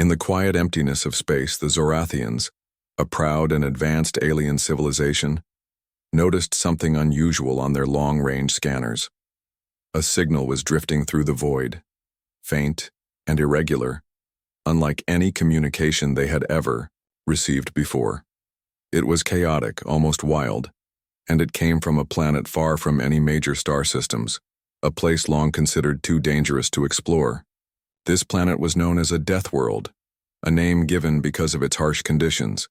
In the quiet emptiness of space, the Zorathians, a proud and advanced alien civilization, noticed something unusual on their long-range scanners. A signal was drifting through the void, faint and irregular, unlike any communication they had ever received before. It was chaotic, almost wild, and it came from a planet far from any major star systems, a place long considered too dangerous to explore. This planet was known as a death world, a name given because of its harsh conditions.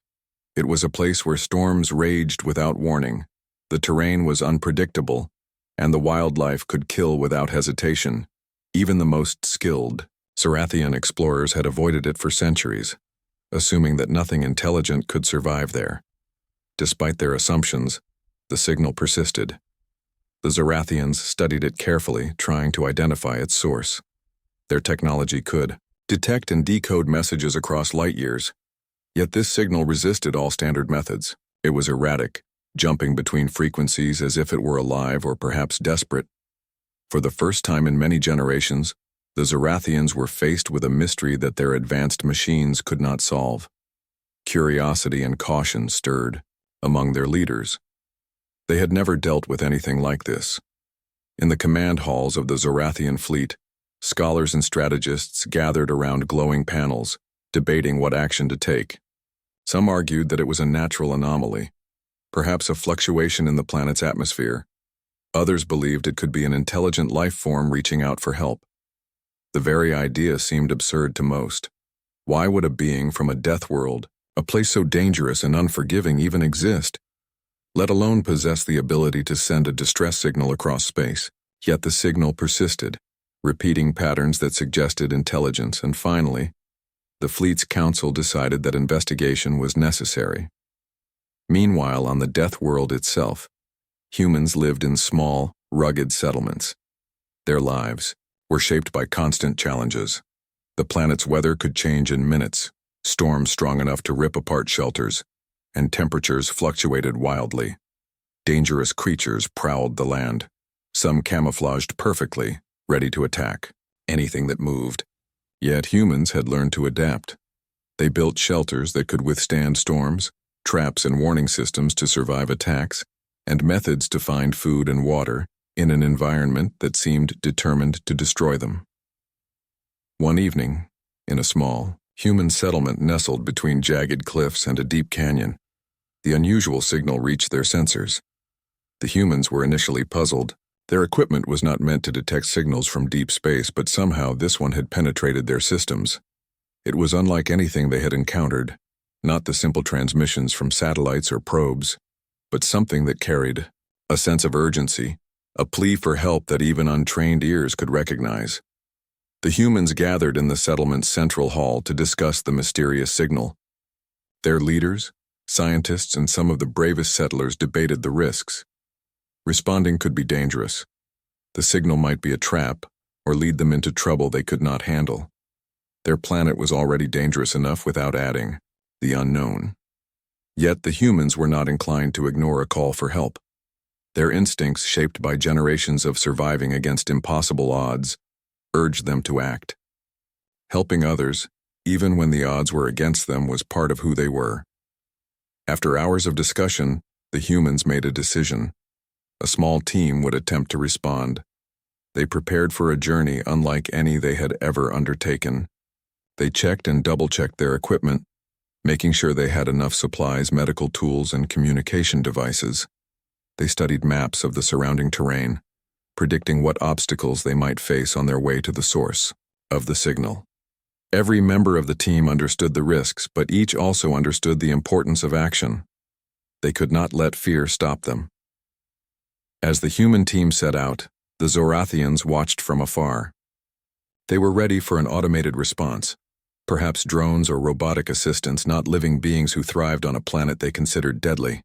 It was a place where storms raged without warning, the terrain was unpredictable, and the wildlife could kill without hesitation. Even the most skilled Zorathian explorers had avoided it for centuries, assuming that nothing intelligent could survive there. Despite their assumptions, the signal persisted. The Zorathians studied it carefully, trying to identify its source. Their technology could detect and decode messages across light years, yet this signal resisted all standard methods. It was erratic, jumping between frequencies as if it were alive or perhaps desperate. For the first time in many generations, the Zorathians were faced with a mystery that their advanced machines could not solve. Curiosity and caution stirred among their leaders. They had never dealt with anything like this. In the command halls of the Zorathian fleet, scholars and strategists gathered around glowing panels, debating what action to take. Some argued that it was a natural anomaly, perhaps a fluctuation in the planet's atmosphere. Others believed it could be an intelligent life form reaching out for help. The very idea seemed absurd to most. Why would a being from a death world, a place so dangerous and unforgiving, even exist, let alone possess the ability to send a distress signal across space? Yet the signal persisted, repeating patterns that suggested intelligence, and finally, the fleet's council decided that investigation was necessary. Meanwhile, on the death world itself, humans lived in small, rugged settlements. Their lives were shaped by constant challenges. The planet's weather could change in minutes, storms strong enough to rip apart shelters, and temperatures fluctuated wildly. Dangerous creatures prowled the land, some camouflaged perfectly, ready to attack anything that moved. Yet humans had learned to adapt. They built shelters that could withstand storms, traps and warning systems to survive attacks, and methods to find food and water in an environment that seemed determined to destroy them. One evening, in a small, human settlement nestled between jagged cliffs and a deep canyon, the unusual signal reached their sensors. The humans were initially puzzled. Their equipment was not meant to detect signals from deep space, but somehow this one had penetrated their systems. It was unlike anything they had encountered, not the simple transmissions from satellites or probes, but something that carried a sense of urgency, a plea for help that even untrained ears could recognize. The humans gathered in the settlement's central hall to discuss the mysterious signal. Their leaders, scientists, and some of the bravest settlers debated the risks. Responding could be dangerous. The signal might be a trap or lead them into trouble they could not handle. Their planet was already dangerous enough without adding the unknown. Yet the humans were not inclined to ignore a call for help. Their instincts, shaped by generations of surviving against impossible odds, urged them to act. Helping others, even when the odds were against them, was part of who they were. After hours of discussion, the humans made a decision. A small team would attempt to respond. They prepared for a journey unlike any they had ever undertaken. They checked and double-checked their equipment, making sure they had enough supplies, medical tools, and communication devices. They studied maps of the surrounding terrain, predicting what obstacles they might face on their way to the source of the signal. Every member of the team understood the risks, but each also understood the importance of action. They could not let fear stop them. As the human team set out, the Zorathians watched from afar. They were ready for an automated response, perhaps drones or robotic assistants, not living beings who thrived on a planet they considered deadly.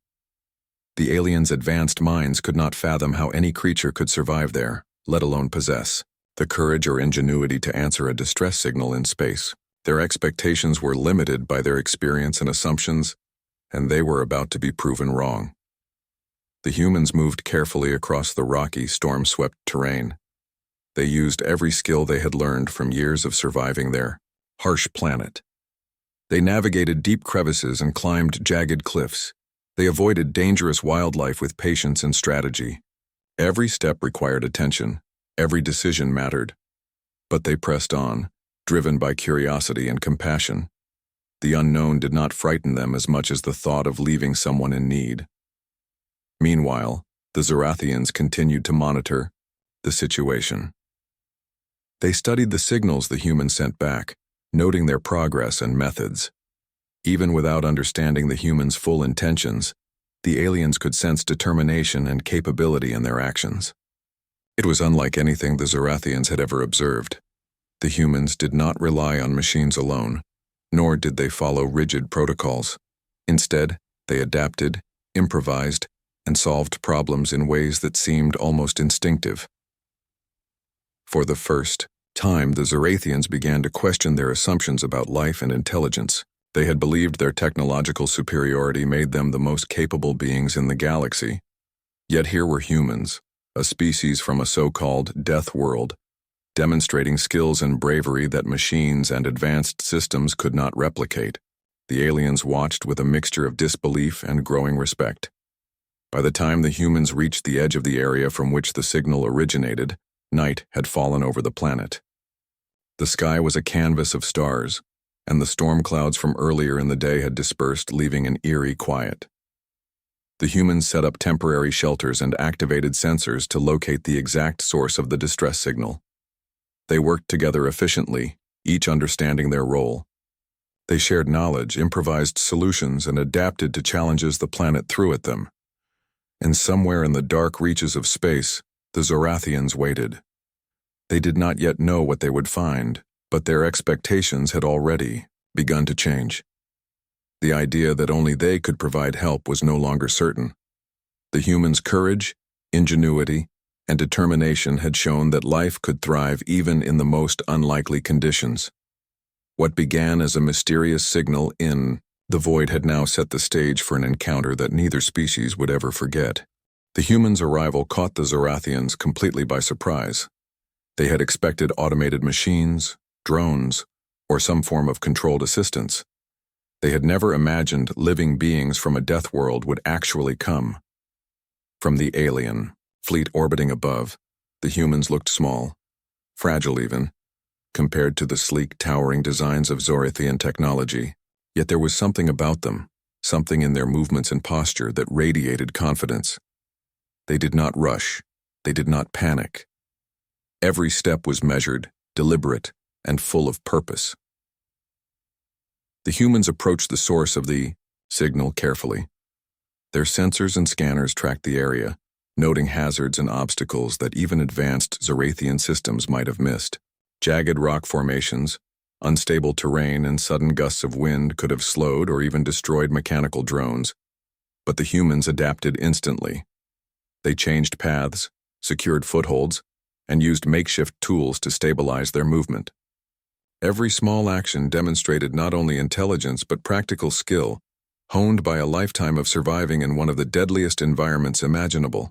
The aliens' advanced minds could not fathom how any creature could survive there, let alone possess the courage or ingenuity to answer a distress signal in space. Their expectations were limited by their experience and assumptions, and they were about to be proven wrong. The humans moved carefully across the rocky, storm-swept terrain. They used every skill they had learned from years of surviving their harsh planet. They navigated deep crevices and climbed jagged cliffs. They avoided dangerous wildlife with patience and strategy. Every step required attention. Every decision mattered. But they pressed on, driven by curiosity and compassion. The unknown did not frighten them as much as the thought of leaving someone in need. Meanwhile, the Zorathians continued to monitor the situation. They studied the signals the humans sent back, noting their progress and methods. Even without understanding the humans' full intentions, the aliens could sense determination and capability in their actions. It was unlike anything the Zorathians had ever observed. The humans did not rely on machines alone, nor did they follow rigid protocols. Instead, they adapted, improvised, and solved problems in ways that seemed almost instinctive. For the first time, the Zorathians began to question their assumptions about life and intelligence. They had believed their technological superiority made them the most capable beings in the galaxy. Yet here were humans, a species from a so-called death world, demonstrating skills and bravery that machines and advanced systems could not replicate. The aliens watched with a mixture of disbelief and growing respect. By the time the humans reached the edge of the area from which the signal originated, night had fallen over the planet. The sky was a canvas of stars, and the storm clouds from earlier in the day had dispersed, leaving an eerie quiet. The humans set up temporary shelters and activated sensors to locate the exact source of the distress signal. They worked together efficiently, each understanding their role. They shared knowledge, improvised solutions, and adapted to challenges the planet threw at them. And somewhere in the dark reaches of space, the Zorathians waited. They did not yet know what they would find, but their expectations had already begun to change. The idea that only they could provide help was no longer certain. The humans' courage, ingenuity, and determination had shown that life could thrive even in the most unlikely conditions. What began as a mysterious signal in the void had now set the stage for an encounter that neither species would ever forget. The humans' arrival caught the Zorathians completely by surprise. They had expected automated machines, drones, or some form of controlled assistance. They had never imagined living beings from a death world would actually come. From the alien fleet orbiting above, the humans looked small, fragile even, compared to the sleek, towering designs of Zorathian technology. Yet there was something about them, something in their movements and posture that radiated confidence. They did not rush. They did not panic. Every step was measured, deliberate, and full of purpose. The humans approached the source of the signal carefully. Their sensors and scanners tracked the area, noting hazards and obstacles that even advanced Zorathian systems might have missed. Jagged rock formations, unstable terrain, and sudden gusts of wind could have slowed or even destroyed mechanical drones, but the humans adapted instantly. They changed paths, secured footholds, and used makeshift tools to stabilize their movement. Every small action demonstrated not only intelligence but practical skill, honed by a lifetime of surviving in one of the deadliest environments imaginable.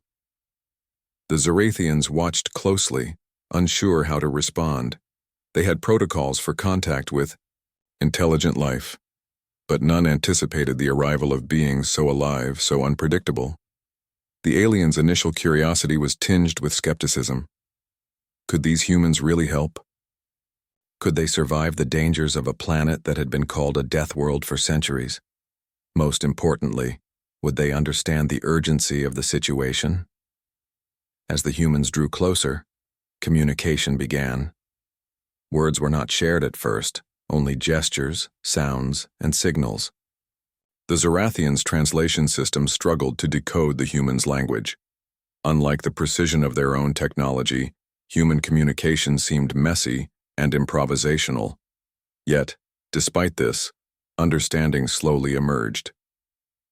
The Zorathians watched closely, unsure how to respond. They had protocols for contact with intelligent life, but none anticipated the arrival of beings so alive, so unpredictable. The aliens' initial curiosity was tinged with skepticism. Could these humans really help? Could they survive the dangers of a planet that had been called a death world for centuries? Most importantly, would they understand the urgency of the situation? As the humans drew closer, communication began. Words were not shared at first, only gestures, sounds, and signals. The Zorathians' translation system struggled to decode the humans' language. Unlike the precision of their own technology, human communication seemed messy and improvisational. Yet, despite this, understanding slowly emerged.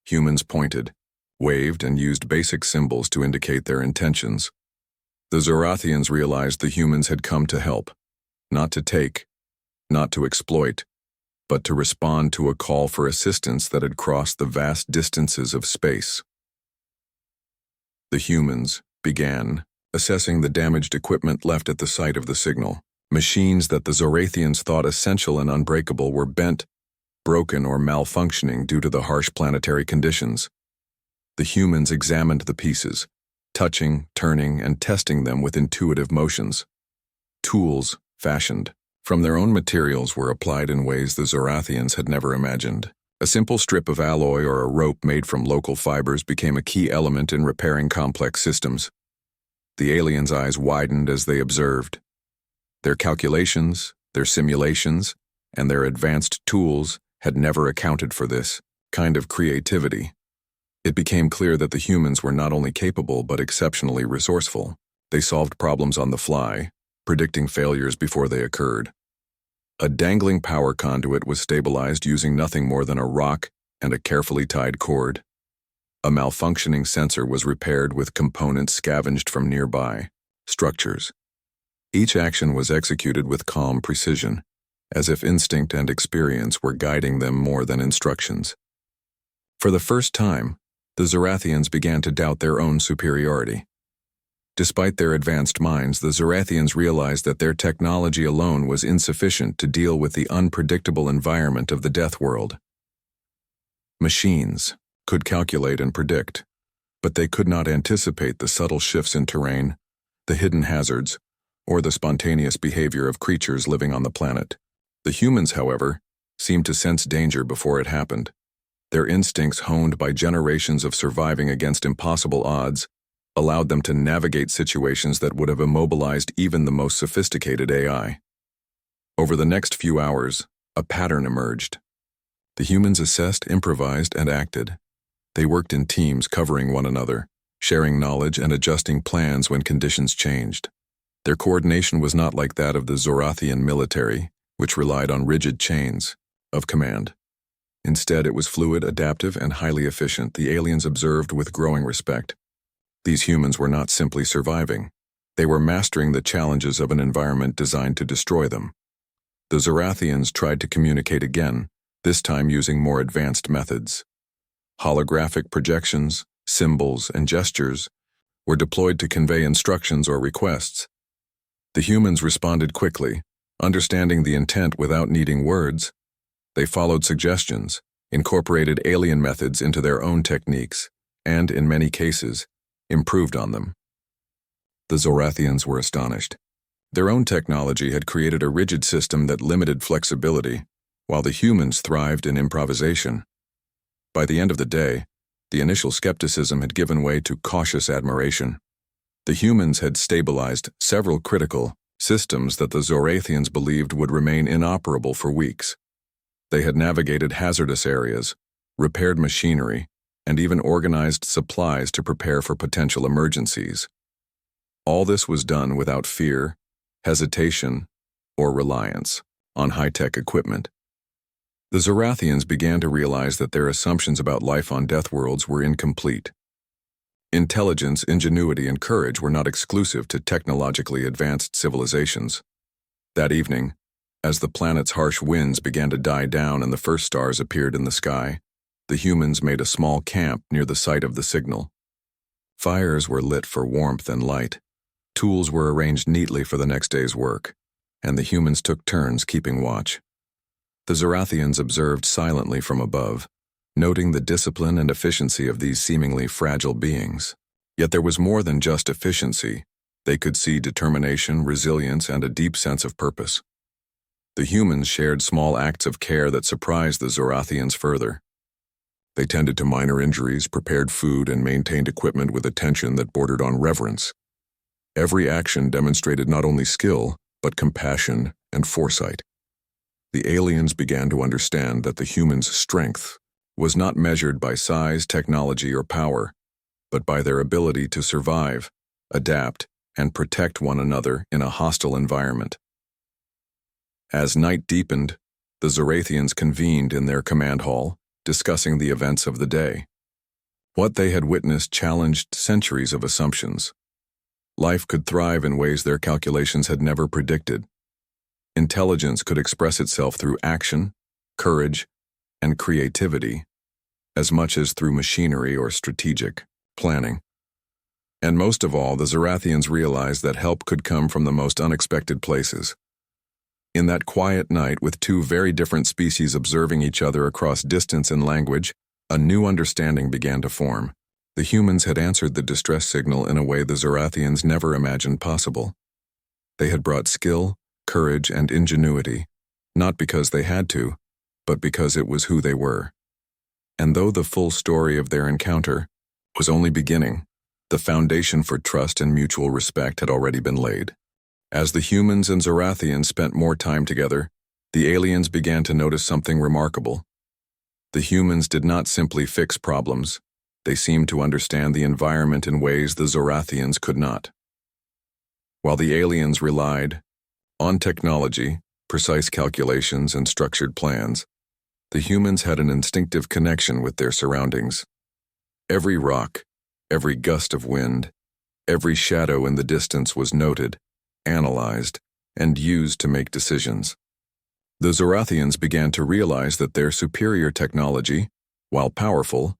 Humans pointed, waved, and used basic symbols to indicate their intentions. The Zorathians realized the humans had come to help, not to take, not to exploit, but to respond to a call for assistance that had crossed the vast distances of space. The humans began assessing the damaged equipment left at the site of the signal. Machines that the Zorathians thought essential and unbreakable were bent, broken or malfunctioning due to the harsh planetary conditions. The humans examined the pieces, touching, turning, and testing them with intuitive motions. Tools, fashioned from their own materials, were applied in ways the Zorathians had never imagined. A simple strip of alloy or a rope made from local fibers became a key element in repairing complex systems. The aliens' eyes widened as they observed. Their calculations, their simulations, and their advanced tools had never accounted for this kind of creativity. It became clear that the humans were not only capable but exceptionally resourceful. They solved problems on the fly, predicting failures before they occurred. A dangling power conduit was stabilized using nothing more than a rock and a carefully tied cord. A malfunctioning sensor was repaired with components scavenged from nearby structures. Each action was executed with calm precision, as if instinct and experience were guiding them more than instructions. For the first time, the Zorathians began to doubt their own superiority. Despite their advanced minds, the Zorathians realized that their technology alone was insufficient to deal with the unpredictable environment of the death world. Machines could calculate and predict, but they could not anticipate the subtle shifts in terrain, the hidden hazards, or the spontaneous behavior of creatures living on the planet. The humans, however, seemed to sense danger before it happened. Their instincts, honed by generations of surviving against impossible odds, allowed them to navigate situations that would have immobilized even the most sophisticated AI. Over the next few hours, a pattern emerged. The humans assessed, improvised, and acted. They worked in teams, covering one another, sharing knowledge and adjusting plans when conditions changed. Their coordination was not like that of the Zorathian military, which relied on rigid chains of command. Instead, it was fluid, adaptive, and highly efficient. The aliens observed with growing respect. These humans were not simply surviving. They were mastering the challenges of an environment designed to destroy them. The Zorathians tried to communicate again, this time using more advanced methods. Holographic projections, symbols, and gestures were deployed to convey instructions or requests. The humans responded quickly, understanding the intent without needing words. They followed suggestions, incorporated alien methods into their own techniques, and, in many cases, improved on them. The Zorathians were astonished. Their own technology had created a rigid system that limited flexibility, while the humans thrived in improvisation. By the end of the day, the initial skepticism had given way to cautious admiration. The humans had stabilized several critical systems that the Zorathians believed would remain inoperable for weeks. They had navigated hazardous areas, repaired machinery, and even organized supplies to prepare for potential emergencies. All this was done without fear, hesitation, or reliance on high-tech equipment. The Zorathians began to realize that their assumptions about life on death worlds were incomplete. Intelligence, ingenuity, and courage were not exclusive to technologically advanced civilizations. That evening, as the planet's harsh winds began to die down and the first stars appeared in the sky, the humans made a small camp near the site of the signal. Fires were lit for warmth and light. Tools were arranged neatly for the next day's work, and the humans took turns keeping watch. The Zorathians observed silently from above, noting the discipline and efficiency of these seemingly fragile beings. Yet there was more than just efficiency. They could see determination, resilience, and a deep sense of purpose. The humans shared small acts of care that surprised the Zorathians further. They tended to minor injuries, prepared food, and maintained equipment with attention that bordered on reverence. Every action demonstrated not only skill, but compassion and foresight. The aliens began to understand that the humans' strength was not measured by size, technology, or power, but by their ability to survive, adapt, and protect one another in a hostile environment. As night deepened, the Zorathians convened in their command hall, discussing the events of the day. What they had witnessed challenged centuries of assumptions. Life could thrive in ways their calculations had never predicted. Intelligence could express itself through action, courage, and creativity, as much as through machinery or strategic planning. And most of all, the Zorathians realized that help could come from the most unexpected places. In that quiet night, with two very different species observing each other across distance and language, a new understanding began to form. The humans had answered the distress signal in a way the Zorathians never imagined possible. They had brought skill, courage, and ingenuity, not because they had to, but because it was who they were. And though the full story of their encounter was only beginning, the foundation for trust and mutual respect had already been laid. As the humans and Zorathians spent more time together, the aliens began to notice something remarkable. The humans did not simply fix problems, they seemed to understand the environment in ways the Zorathians could not. While the aliens relied on technology, precise calculations, and structured plans, the humans had an instinctive connection with their surroundings. Every rock, every gust of wind, every shadow in the distance was noted, analyzed, and used to make decisions. The Zorathians began to realize that their superior technology, while powerful,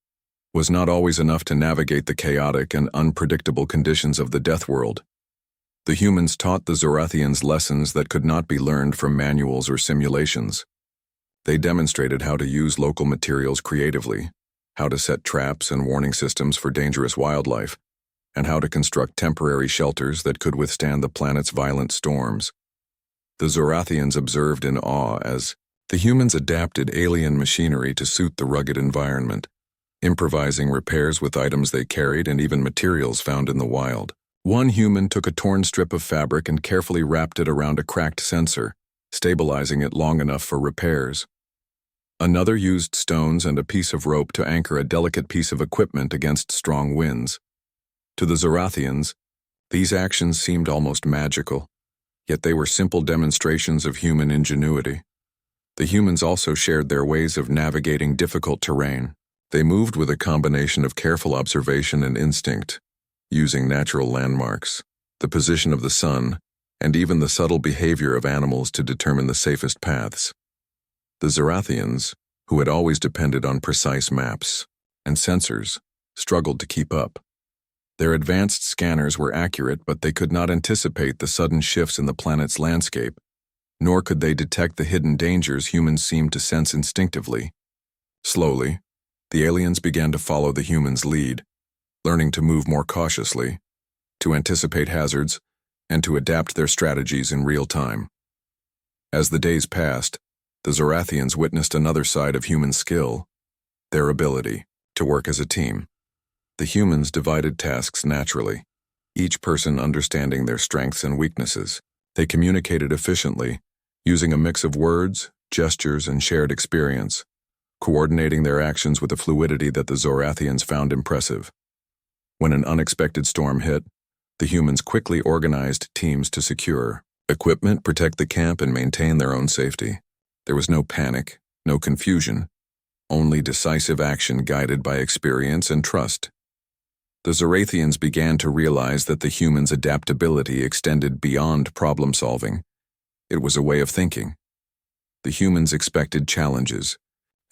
was not always enough to navigate the chaotic and unpredictable conditions of the Deathworld. The humans taught the Zorathians lessons that could not be learned from manuals or simulations. They demonstrated how to use local materials creatively, how to set traps and warning systems for dangerous wildlife, and how to construct temporary shelters that could withstand the planet's violent storms. The Zorathians observed in awe as the humans adapted alien machinery to suit the rugged environment, improvising repairs with items they carried and even materials found in the wild. One human took a torn strip of fabric and carefully wrapped it around a cracked sensor, stabilizing it long enough for repairs. Another used stones and a piece of rope to anchor a delicate piece of equipment against strong winds. To the Zorathians, these actions seemed almost magical, yet they were simple demonstrations of human ingenuity. The humans also shared their ways of navigating difficult terrain. They moved with a combination of careful observation and instinct, using natural landmarks, the position of the sun, and even the subtle behavior of animals to determine the safest paths. The Zorathians, who had always depended on precise maps and sensors, struggled to keep up. Their advanced scanners were accurate, but they could not anticipate the sudden shifts in the planet's landscape, nor could they detect the hidden dangers humans seemed to sense instinctively. Slowly, the aliens began to follow the humans' lead, learning to move more cautiously, to anticipate hazards, and to adapt their strategies in real time. As the days passed, the Zorathians witnessed another side of human skill, their ability to work as a team. The humans divided tasks naturally, each person understanding their strengths and weaknesses. They communicated efficiently, using a mix of words, gestures, and shared experience, coordinating their actions with a fluidity that the Zorathians found impressive. When an unexpected storm hit, the humans quickly organized teams to secure equipment, protect the camp, and maintain their own safety. There was no panic, no confusion, only decisive action guided by experience and trust. The Zorathians began to realize that the humans' adaptability extended beyond problem-solving. It was a way of thinking. The humans expected challenges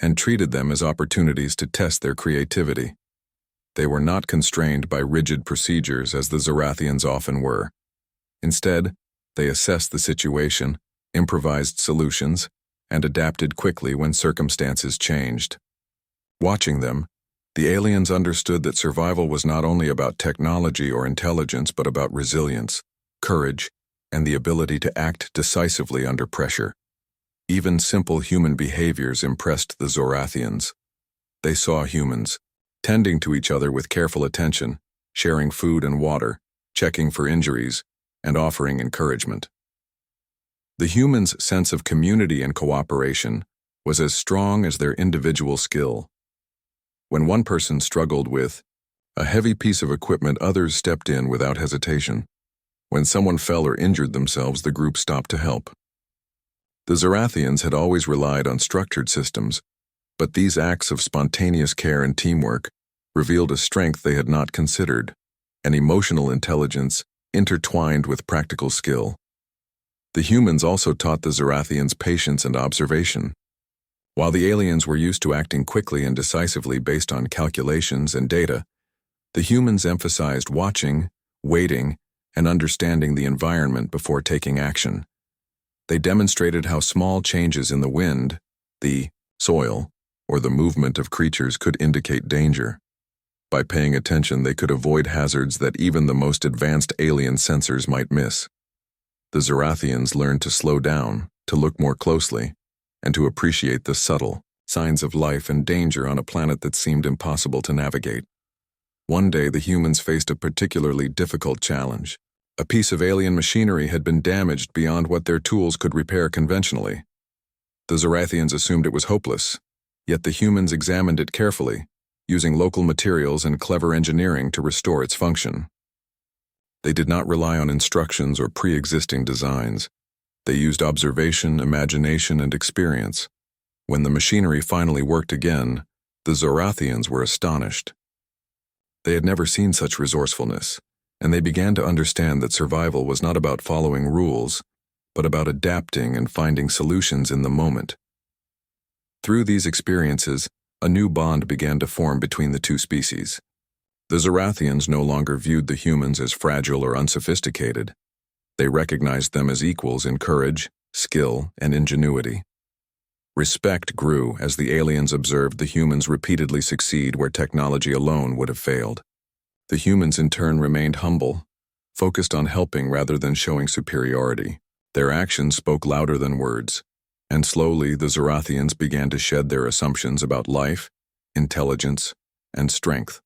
and treated them as opportunities to test their creativity. They were not constrained by rigid procedures as the Zorathians often were. Instead, they assessed the situation, improvised solutions, and adapted quickly when circumstances changed. Watching them, the aliens understood that survival was not only about technology or intelligence, but about resilience, courage, and the ability to act decisively under pressure. Even simple human behaviors impressed the Zorathians. They saw humans, tending to each other with careful attention, sharing food and water, checking for injuries, and offering encouragement. The humans' sense of community and cooperation was as strong as their individual skill. When one person struggled with a heavy piece of equipment, others stepped in without hesitation. When someone fell or injured themselves, the group stopped to help. The Zorathians had always relied on structured systems, but these acts of spontaneous care and teamwork revealed a strength they had not considered, an emotional intelligence intertwined with practical skill. The humans also taught the Zorathians patience and observation. While the aliens were used to acting quickly and decisively based on calculations and data, the humans emphasized watching, waiting, and understanding the environment before taking action. They demonstrated how small changes in the wind, the soil, or the movement of creatures could indicate danger. By paying attention, they could avoid hazards that even the most advanced alien sensors might miss. The Zorathians learned to slow down, to look more closely, and to appreciate the subtle signs of life and danger on a planet that seemed impossible to navigate. One day, the humans faced a particularly difficult challenge. A piece of alien machinery had been damaged beyond what their tools could repair conventionally. The Zorathians assumed it was hopeless, yet the humans examined it carefully, using local materials and clever engineering to restore its function. They did not rely on instructions or pre-existing designs. They used observation, imagination, and experience. When the machinery finally worked again, the Zorathians were astonished. They had never seen such resourcefulness, and they began to understand that survival was not about following rules, but about adapting and finding solutions in the moment. Through these experiences, a new bond began to form between the two species. The Zorathians no longer viewed the humans as fragile or unsophisticated. They recognized them as equals in courage, skill, and ingenuity. Respect grew as the aliens observed the humans repeatedly succeed where technology alone would have failed. The humans in turn remained humble, focused on helping rather than showing superiority. Their actions spoke louder than words, and slowly the Zorathians began to shed their assumptions about life, intelligence, and strength.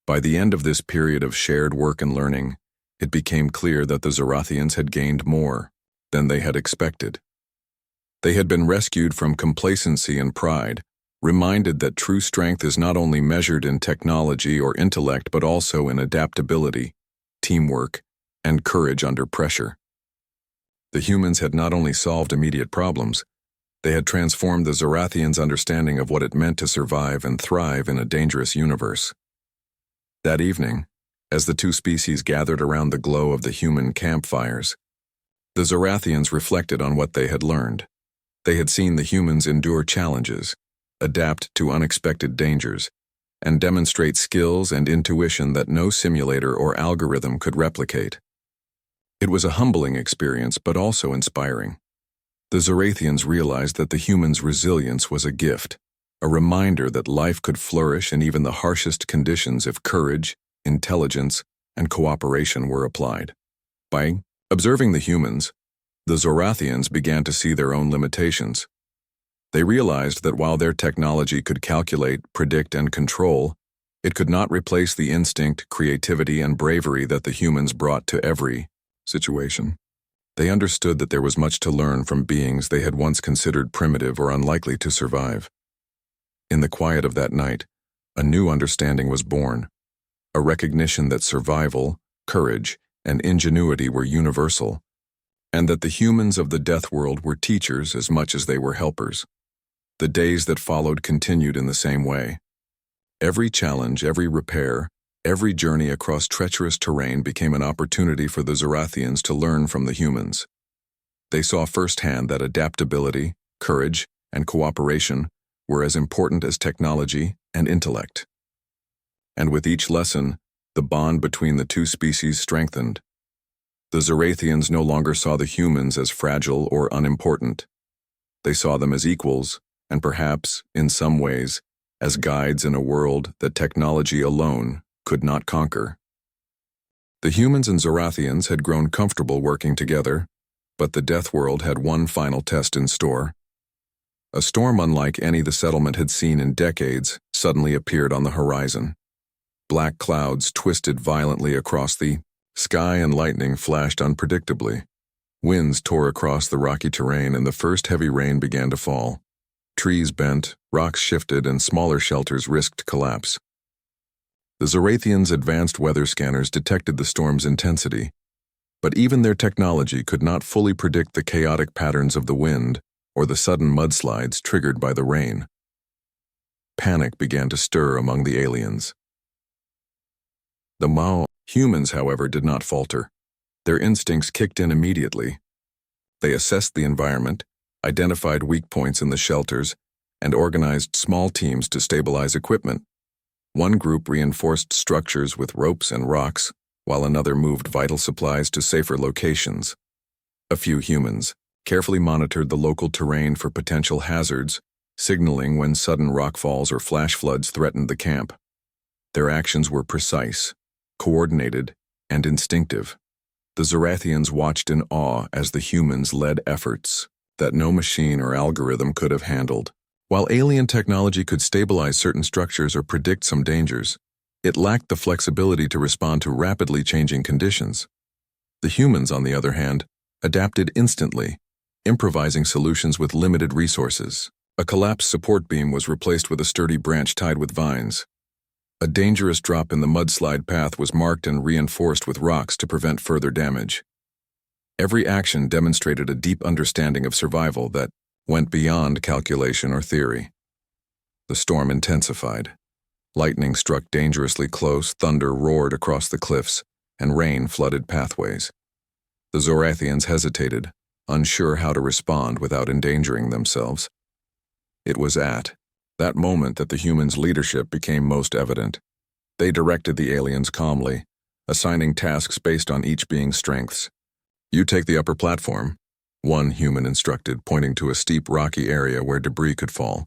By the end of this period of shared work and learning, it became clear that the Zorathians had gained more than they had expected. They had been rescued from complacency and pride, reminded that true strength is not only measured in technology or intellect but also in adaptability, teamwork, and courage under pressure. The humans had not only solved immediate problems, they had transformed the Zorathians' understanding of what it meant to survive and thrive in a dangerous universe. That evening, as the two species gathered around the glow of the human campfires, the Zorathians reflected on what they had learned. They had seen the humans endure challenges, adapt to unexpected dangers, and demonstrate skills and intuition that no simulator or algorithm could replicate. It was a humbling experience, but also inspiring. The Zorathians realized that the humans' resilience was a gift, a reminder that life could flourish in even the harshest conditions if courage, intelligence, and cooperation were applied. By observing the humans, the Zorathians began to see their own limitations. They realized that while their technology could calculate, predict, and control, it could not replace the instinct, creativity, and bravery that the humans brought to every situation. They understood that there was much to learn from beings they had once considered primitive or unlikely to survive. In the quiet of that night, a new understanding was born, a recognition that survival, courage, and ingenuity were universal, and that the humans of the death world were teachers as much as they were helpers. The days that followed continued in the same way. Every challenge, every repair, every journey across treacherous terrain became an opportunity for the Zorathians to learn from the humans. They saw firsthand that adaptability, courage, and cooperation were as important as technology and intellect. And with each lesson, the bond between the two species strengthened. The Zorathians no longer saw the humans as fragile or unimportant. They saw them as equals, and perhaps, in some ways, as guides in a world that technology alone could not conquer. The humans and Zorathians had grown comfortable working together, but the death world had one final test in store. A storm unlike any the settlement had seen in decades suddenly appeared on the horizon. Black clouds twisted violently across the sky and lightning flashed unpredictably. Winds tore across the rocky terrain and the first heavy rain began to fall. Trees bent, rocks shifted, and smaller shelters risked collapse. The Zorathians' advanced weather scanners detected the storm's intensity, but even their technology could not fully predict the chaotic patterns of the wind or the sudden mudslides triggered by the rain. Panic began to stir among the aliens. The humans, however, did not falter. Their instincts kicked in immediately. They assessed the environment, identified weak points in the shelters, and organized small teams to stabilize equipment. One group reinforced structures with ropes and rocks, while another moved vital supplies to safer locations. A few humans carefully monitored the local terrain for potential hazards, signaling when sudden rockfalls or flash floods threatened the camp. Their actions were precise, coordinated, and instinctive. The Zorathians watched in awe as the humans led efforts that no machine or algorithm could have handled. While alien technology could stabilize certain structures or predict some dangers, it lacked the flexibility to respond to rapidly changing conditions. The humans, on the other hand, adapted instantly, improvising solutions with limited resources. A collapsed support beam was replaced with a sturdy branch tied with vines. A dangerous drop in the mudslide path was marked and reinforced with rocks to prevent further damage. Every action demonstrated a deep understanding of survival that went beyond calculation or theory. The storm intensified. Lightning struck dangerously close, thunder roared across the cliffs, and rain flooded pathways. The Zorathians hesitated, unsure how to respond without endangering themselves. It was at that moment that the humans' leadership became most evident. They directed the aliens calmly, assigning tasks based on each being's strengths. "You take the upper platform," one human instructed, pointing to a steep rocky area where debris could fall.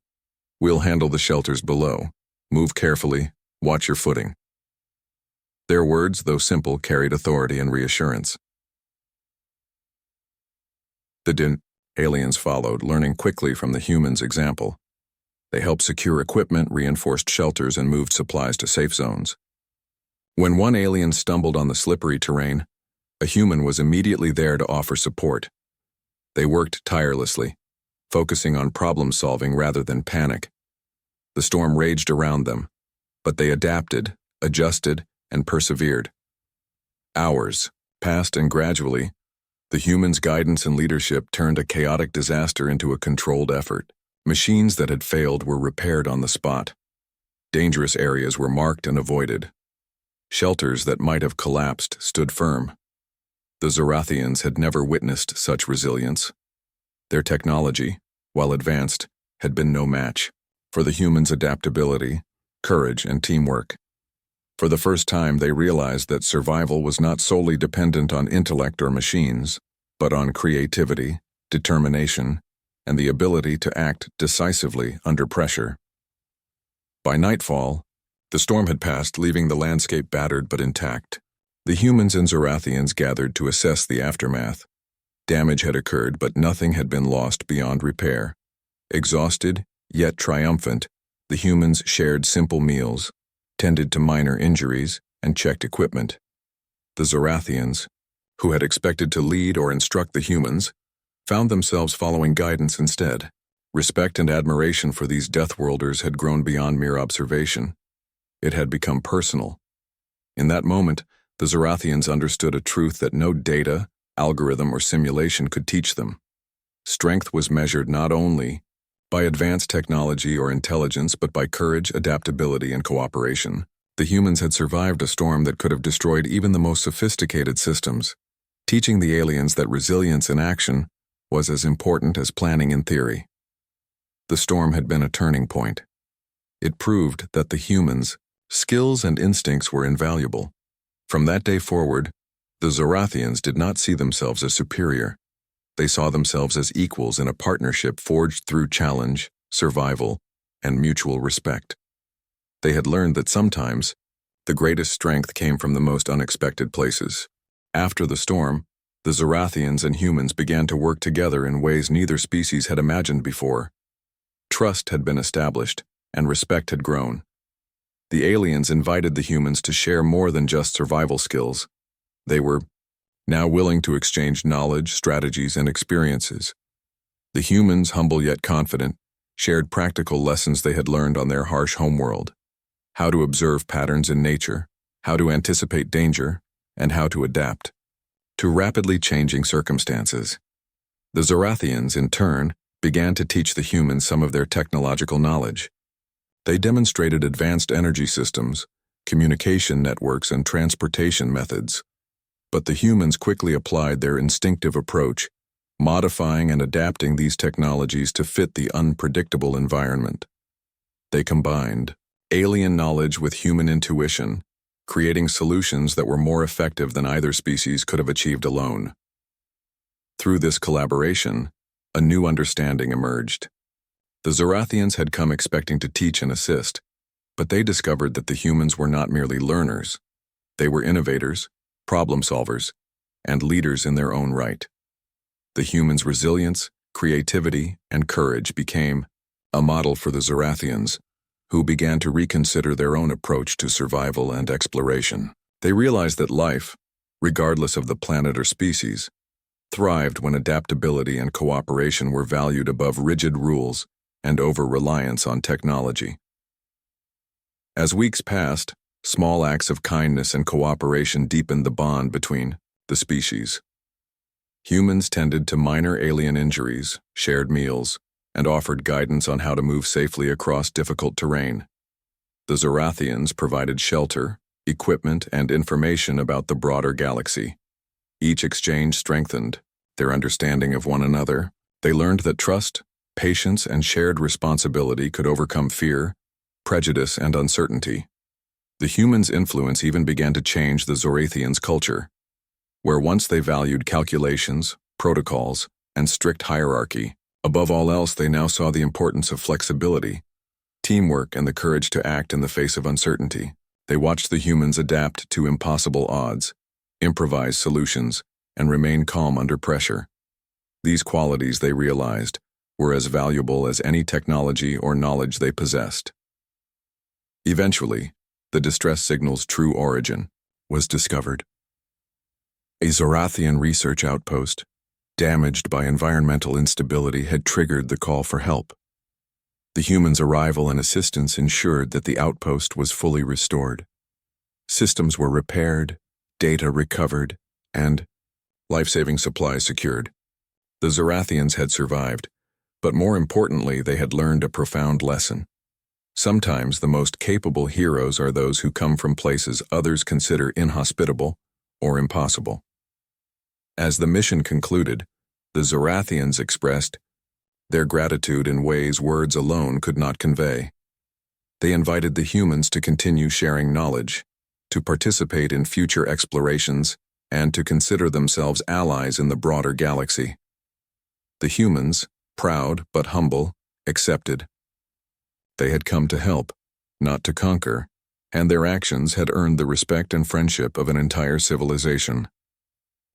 "We'll handle the shelters below. Move carefully, watch your footing." Their words, though simple, carried authority and reassurance. The aliens followed, learning quickly from the humans' example. They helped secure equipment, reinforced shelters, and moved supplies to safe zones. When one alien stumbled on the slippery terrain, a human was immediately there to offer support. They worked tirelessly, focusing on problem-solving rather than panic. The storm raged around them, but they adapted, adjusted, and persevered. Hours passed, and gradually, the humans' guidance and leadership turned a chaotic disaster into a controlled effort. Machines that had failed were repaired on the spot. Dangerous areas were marked and avoided. Shelters that might have collapsed stood firm. The Zorathians had never witnessed such resilience. Their technology, while advanced, had been no match for the humans' adaptability, courage, and teamwork. For the first time, they realized that survival was not solely dependent on intellect or machines, but on creativity, determination, and the ability to act decisively under pressure. By nightfall, the storm had passed, leaving the landscape battered but intact. The humans and Zorathians gathered to assess the aftermath. Damage had occurred, but nothing had been lost beyond repair. Exhausted, yet triumphant, the humans shared simple meals, tended to minor injuries, and checked equipment. The Zorathians, who had expected to lead or instruct the humans, found themselves following guidance instead. Respect and admiration for these Deathworlders had grown beyond mere observation. It had become personal. In that moment, the Zorathians understood a truth that no data, algorithm, or simulation could teach them. Strength was measured not only by advanced technology or intelligence, but by courage, adaptability, and cooperation. The humans had survived a storm that could have destroyed even the most sophisticated systems, teaching the aliens that resilience in action was as important as planning in theory. The storm had been a turning point. It proved that the humans' skills and instincts were invaluable. From that day forward, the Zorathians did not see themselves as superior. They saw themselves as equals in a partnership forged through challenge, survival, and mutual respect. They had learned that sometimes the greatest strength came from the most unexpected places. After the storm, the Zorathians and humans began to work together in ways neither species had imagined before. Trust had been established, and respect had grown. The aliens invited the humans to share more than just survival skills. They were now willing to exchange knowledge, strategies, and experiences. The humans, humble yet confident, shared practical lessons they had learned on their harsh homeworld: how to observe patterns in nature, how to anticipate danger, and how to adapt to rapidly changing circumstances. The Zorathians, in turn, began to teach the humans some of their technological knowledge. They demonstrated advanced energy systems, communication networks, and transportation methods. But the humans quickly applied their instinctive approach, modifying and adapting these technologies to fit the unpredictable environment. They combined alien knowledge with human intuition, creating solutions that were more effective than either species could have achieved alone. Through this collaboration, a new understanding emerged. The Zorathians had come expecting to teach and assist, but they discovered that the humans were not merely learners. They were innovators, problem solvers, and leaders in their own right. The humans' resilience, creativity, and courage became a model for the Zorathians, who began to reconsider their own approach to survival and exploration. They realized that life, regardless of the planet or species, thrived when adaptability and cooperation were valued above rigid rules and over-reliance on technology. As weeks passed, small acts of kindness and cooperation deepened the bond between the species. Humans tended to minor alien injuries, shared meals, and offered guidance on how to move safely across difficult terrain. The Zorathians provided shelter, equipment, and information about the broader galaxy. Each exchange strengthened their understanding of one another. They learned that trust, patience, and shared responsibility could overcome fear, prejudice, and uncertainty. The humans' influence even began to change the Zorathians' culture. Where once they valued calculations, protocols, and strict hierarchy, above all else they now saw the importance of flexibility, teamwork, and the courage to act in the face of uncertainty. They watched the humans adapt to impossible odds, improvise solutions, and remain calm under pressure. These qualities, they realized, were as valuable as any technology or knowledge they possessed. Eventually, the distress signal's true origin was discovered. A Zorathian research outpost, damaged by environmental instability, had triggered the call for help. The humans' arrival and assistance ensured that the outpost was fully restored. Systems were repaired, data recovered, and life-saving supplies secured. The Zorathians had survived, but more importantly, they had learned a profound lesson. Sometimes the most capable heroes are those who come from places others consider inhospitable or impossible. As the mission concluded, the Zorathians expressed their gratitude in ways words alone could not convey. They invited the humans to continue sharing knowledge, to participate in future explorations, and to consider themselves allies in the broader galaxy. The humans, proud but humble, accepted. They had come to help, not to conquer, and their actions had earned the respect and friendship of an entire civilization.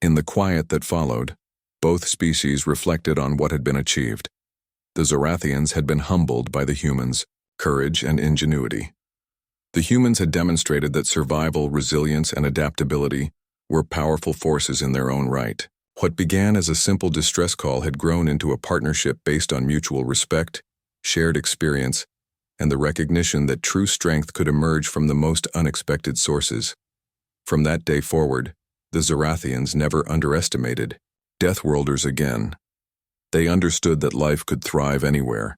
In the quiet that followed, both species reflected on what had been achieved. The Zorathians had been humbled by the humans' courage and ingenuity. The humans had demonstrated that survival, resilience, and adaptability were powerful forces in their own right. What began as a simple distress call had grown into a partnership based on mutual respect, shared experience, and the recognition that true strength could emerge from the most unexpected sources. From that day forward, the Zorathians never underestimated Deathworlders again. They understood that life could thrive anywhere,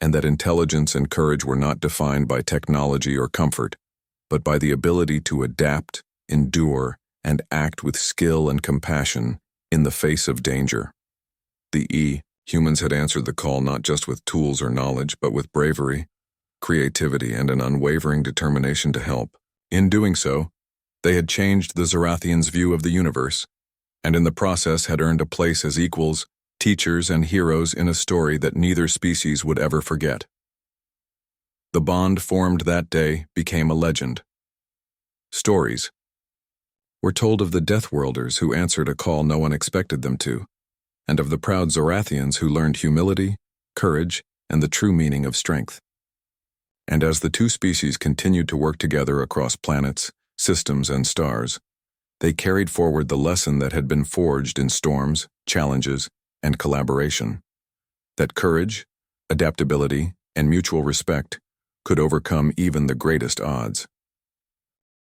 and that intelligence and courage were not defined by technology or comfort, but by the ability to adapt, endure, and act with skill and compassion in the face of danger. Humans had answered the call not just with tools or knowledge, but with bravery, creativity, and an unwavering determination to help. In doing so, they had changed the Zorathians' view of the universe, and in the process had earned a place as equals, teachers, and heroes in a story that neither species would ever forget. The bond formed that day became a legend. Stories were told of the Deathworlders who answered a call no one expected them to, and of the proud Zorathians who learned humility, courage, and the true meaning of strength. And as the two species continued to work together across planets, systems, and stars, they carried forward the lesson that had been forged in storms, challenges, and collaboration: that courage, adaptability, and mutual respect could overcome even the greatest odds.